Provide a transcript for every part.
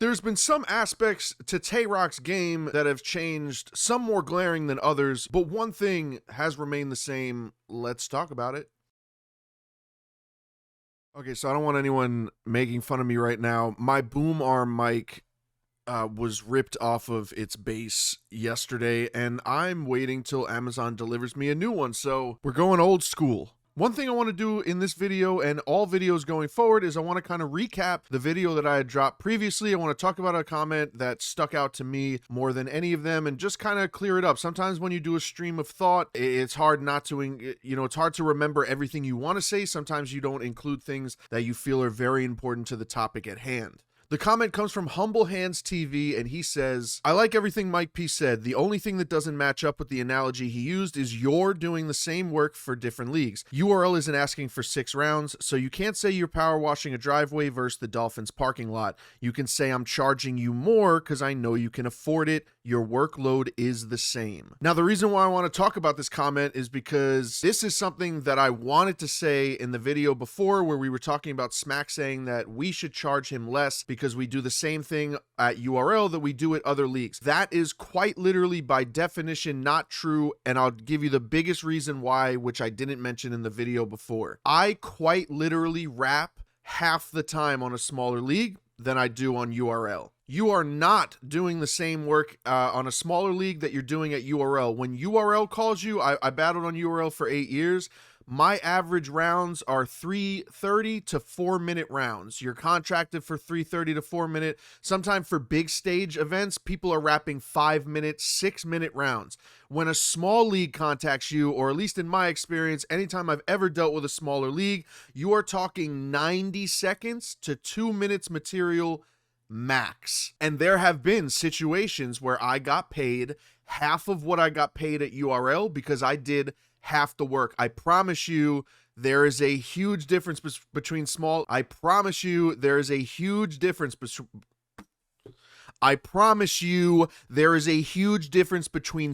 There's been some aspects to Tay Roc's game that have changed, some more glaring than others, but one thing has remained the same. Let's talk about it. Okay, so I don't want anyone making fun of me right now. My boom arm mic was ripped off of its base yesterday, and I'm waiting till Amazon delivers me a new one, so we're going old school. One thing I want to do in this video and all videos going forward is I want to kind of recap the video that I had dropped previously. I want to talk about a comment that stuck out to me more than any of them and just kind of clear it up. Sometimes when you do a stream of thought, it's hard not to, it's hard to remember everything you want to say. Sometimes you don't include things that you feel are very important to the topic at hand. The comment comes from Humble Hands TV, and he says, I like everything Mike P said. The only thing that doesn't match up with the analogy he used is you're doing the same work for different leagues. URL isn't asking for 6 rounds, so you can't say you're power washing a driveway versus the Dolphins parking lot. You can say I'm charging you more because I know you can afford it. Your workload is the same. Now, the reason why I want to talk about this comment is because this is something that I wanted to say in the video before where we were talking about Smack saying that we should charge him less because we do the same thing at URL that we do at other leagues. That is quite literally by definition not true, and I'll give you the biggest reason why, which I didn't mention in the video before. I quite literally rap half the time on a smaller league than I do on URL. You are not doing the same work on a smaller league that you're doing at URL. When URL calls you, I battled on URL for 8 years. My average rounds are 3:30 to 4-minute rounds. You're contracted for 3:30 to 4-minute. Sometimes for big stage events, people are rapping 5-minute, 6-minute rounds. When a small league contacts you, or at least in my experience, anytime I've ever dealt with a smaller league, you are talking 90 seconds to 2 minutes material max. And there have been situations where I got paid half of what I got paid at URL because I did half the work. I promise you there is a huge difference between small. I promise you there is a huge difference between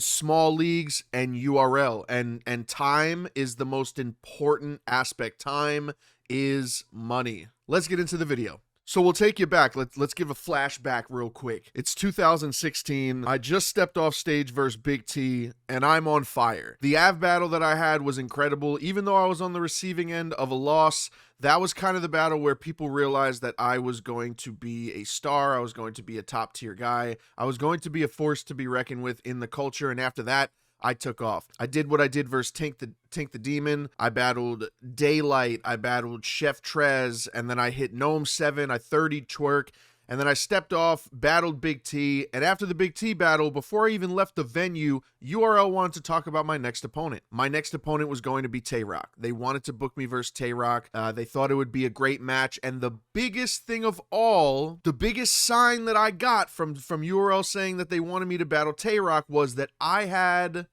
small leagues and URL, and time is the most important aspect. Time is money. Let's get into the video. So we'll take you back. Let's give a flashback real quick. It's 2016. I just stepped off stage versus Big T, and I'm on fire. The AV battle that I had was incredible. Even though I was on the receiving end of a loss, that was kind of the battle where people realized that I was going to be a star. I was going to be a top tier guy. I was going to be a force to be reckoned with in the culture. And after that, I took off. I did what I did versus Tank the Demon. I battled Daylight. I battled Chef Trez. And then I hit Gnome 7. I 30'd Twerk. And then I stepped off, battled Big T. And after the Big T battle, before I even left the venue, URL wanted to talk about my next opponent. My next opponent was going to be Tay Roc. They wanted to book me versus Tay Roc. They thought it would be a great match. And the biggest thing of all, the biggest sign that I got from URL saying that they wanted me to battle Tay Roc was that I had,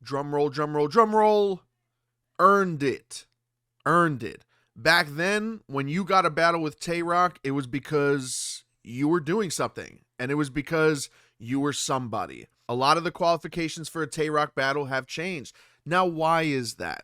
drum roll, earned it. Back then, when you got a battle with Tay Roc, it was because you were doing something, and it was because you were somebody. A lot of the qualifications for a Tay Roc battle have changed. Now, why is that?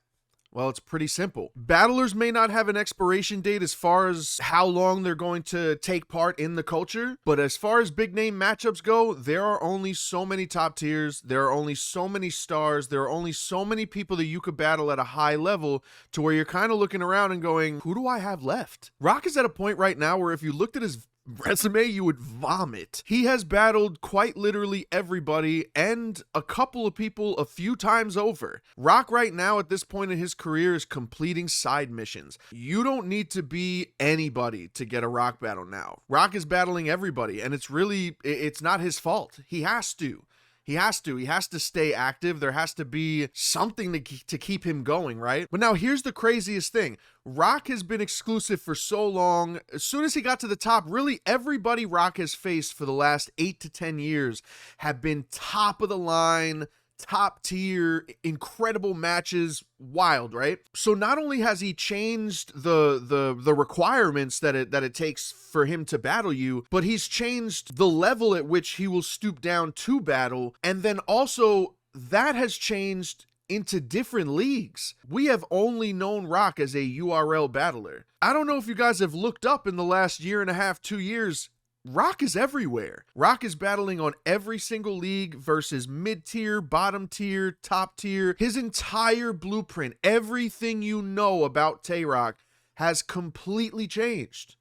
Well, it's pretty simple. Battlers may not have an expiration date as far as how long they're going to take part in the culture, but as far as big name matchups go, there are only so many top tiers, there are only so many stars, there are only so many people that you could battle at a high level to where you're kind of looking around and going, who do I have left? Roc is at a point right now where if you looked at his resume, you would vomit. He has battled quite literally everybody and a couple of people a few times over. Roc right now at this point in his career is completing side missions. You don't need to be anybody to get a Roc battle now. Roc is battling everybody, and it's not his fault. He has to. He has to stay active. There has to be something to keep him going, right? But now here's the craziest thing. Roc has been exclusive for so long. As soon as he got to the top, really everybody Roc has faced for the last 8 to 10 years have been top of the line, top tier, incredible matches, wild, right? So not only has he changed the requirements that it takes for him to battle you, but he's changed the level at which he will stoop down to battle, and then also that has changed into different leagues. We have only known Roc as a URL battler. I don't know if you guys have looked up in the last year and a half, 2 years, Roc is everywhere. Roc is battling on every single league versus mid-tier, bottom tier, top tier. His entire blueprint, everything you know about Tay Roc has completely changed.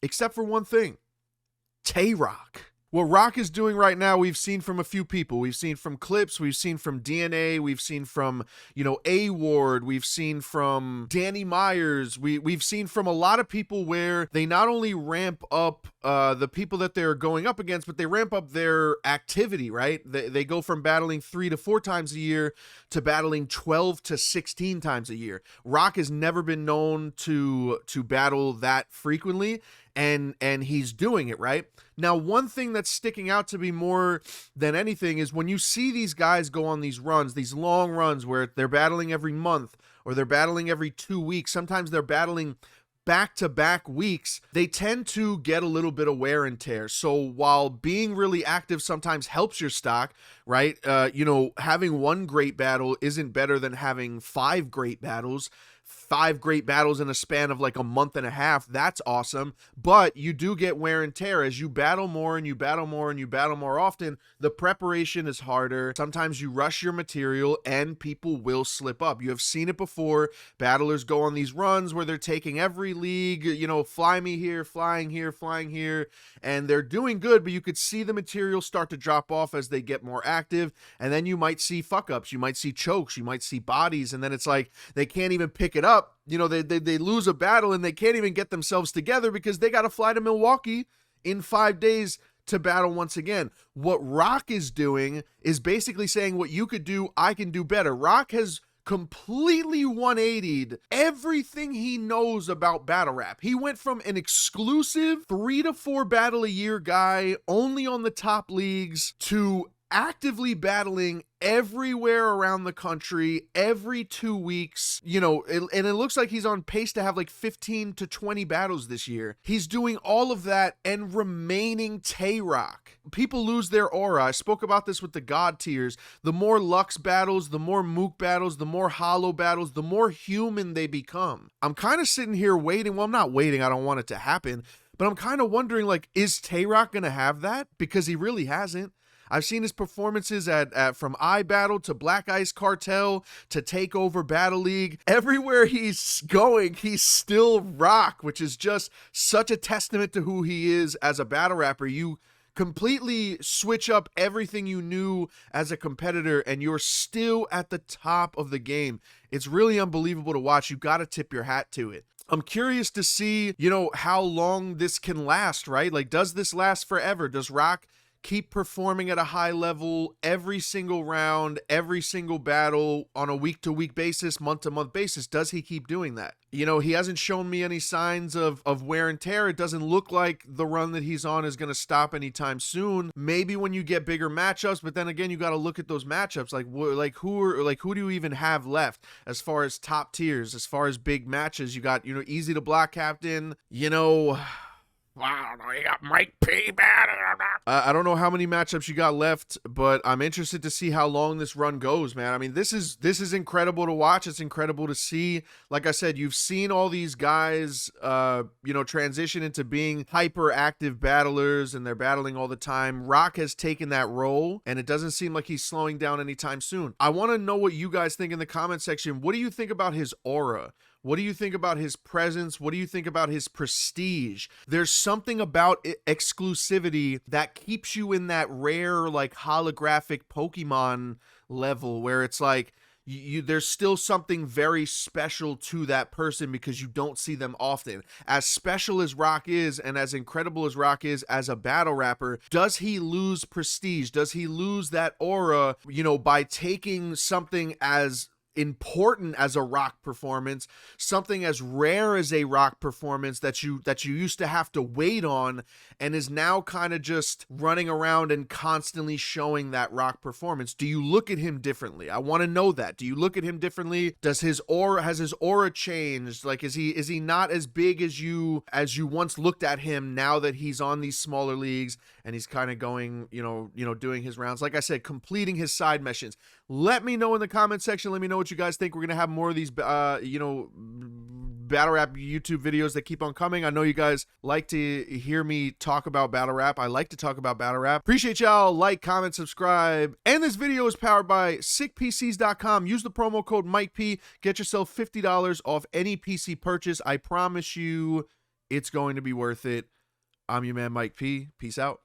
Except for one thing. Tay Roc. What Roc is doing right now, we've seen from a few people. We've seen from Clips, we've seen from DNA, we've seen from, A-Ward, we've seen from Danny Myers, we've seen from a lot of people where they not only ramp up the people that they're going up against, but they ramp up their activity, right? They go from battling 3 to 4 times a year to battling 12 to 16 times a year. Roc has never been known to battle that frequently, and he's doing it, right? Now, one thing that's sticking out to me more than anything is when you see these guys go on these runs, these long runs where they're battling every month or they're battling every 2 weeks, sometimes they're battling back-to-back weeks, they tend to get a little bit of wear and tear. So while being really active sometimes helps your stock, right? Having one great battle isn't better than having 5 great battles. 5 great battles in a span of like a month and a half. That's awesome. But you do get wear and tear as you battle more and you battle more and you battle more often. The preparation is harder. Sometimes you rush your material and people will slip up. You have seen it before. Battlers go on these runs where they're taking every league, fly me here, flying here, and they're doing good, but you could see the material start to drop off as they get more active. And then you might see fuck ups. You might see chokes. You might see bodies. And then it's like they can't even pick it up. They lose a battle and they can't even get themselves together because they got to fly to Milwaukee in 5 days to battle once again. What Roc is doing is basically saying what you could do, I can do better. Roc has completely 180'd everything he knows about battle rap. He went from an exclusive 3 to 4 battle a year guy only on the top leagues to actively battling everywhere around the country every 2 weeks, and it looks like he's on pace to have like 15 to 20 battles this year. He's doing all of that and remaining Tay Roc. People lose their aura. I spoke about this with the God tiers. The more Lux battles, the more Mook battles, the more Hollow battles, the more human they become. I'm kind of sitting here waiting. Well, I'm not waiting. I don't want it to happen, but I'm kind of wondering, like, is Tay Roc going to have that? Because he really hasn't. I've seen his performances at from iBattle to Black Ice Cartel to Takeover Battle League. Everywhere he's going, he's still Roc, which is just such a testament to who he is as a battle rapper. You completely switch up everything you knew as a competitor and you're still at the top of the game. It's really unbelievable to watch. You got to tip your hat to it. I'm curious to see, how long this can last, right? Like, does this last forever? Does Roc keep performing at a high level every single round, every single battle on a week-to-week basis, month-to-month basis? Does he keep doing that? He hasn't shown me any signs of wear and tear. It doesn't look like the run that he's on is going to stop anytime soon. Maybe when you get bigger matchups, but then again, you got to look at those matchups. Who do you even have left as far as top tiers, as far as big matches? You got, Easy to Block Captain, I don't know, you got Mike P. I don't know how many matchups you got left, but I'm interested to see how long this run goes, man. I mean, this is incredible to watch. It's incredible to see. Like I said, you've seen all these guys, transition into being hyper active battlers, and they're battling all the time. Roc has taken that role, and it doesn't seem like he's slowing down anytime soon. I want to know what you guys think in the comment section. What do you think about his aura? What do you think about his presence? What do you think about his prestige? There's something about exclusivity that keeps you in that rare, like, holographic Pokemon level where it's like, there's still something very special to that person because you don't see them often. As special as Roc is and as incredible as Roc is as a battle rapper, does he lose prestige? Does he lose that aura, by taking something as important as a Roc performance, something as rare as a Roc performance that you used to have to wait on, and is now kind of just running around and constantly showing that Roc performance? Do you look at him differently? I want to know that. Do you look at him differently? Has his aura changed? Like, is he not as big as you once looked at him now that he's on these smaller leagues and he's kind of going, doing his rounds? Like I said, completing his side missions. Let me know in the comment section. Let me know what you guys think. We're going to have more of these, battle rap YouTube videos that keep on coming. I know you guys like to hear me talk about battle rap. I like to talk about battle rap. Appreciate y'all. Like, comment, subscribe. And this video is powered by sickpcs.com. Use the promo code MikeP. Get yourself $50 off any PC purchase. I promise you it's going to be worth it. I'm your man, Mike P. Peace out.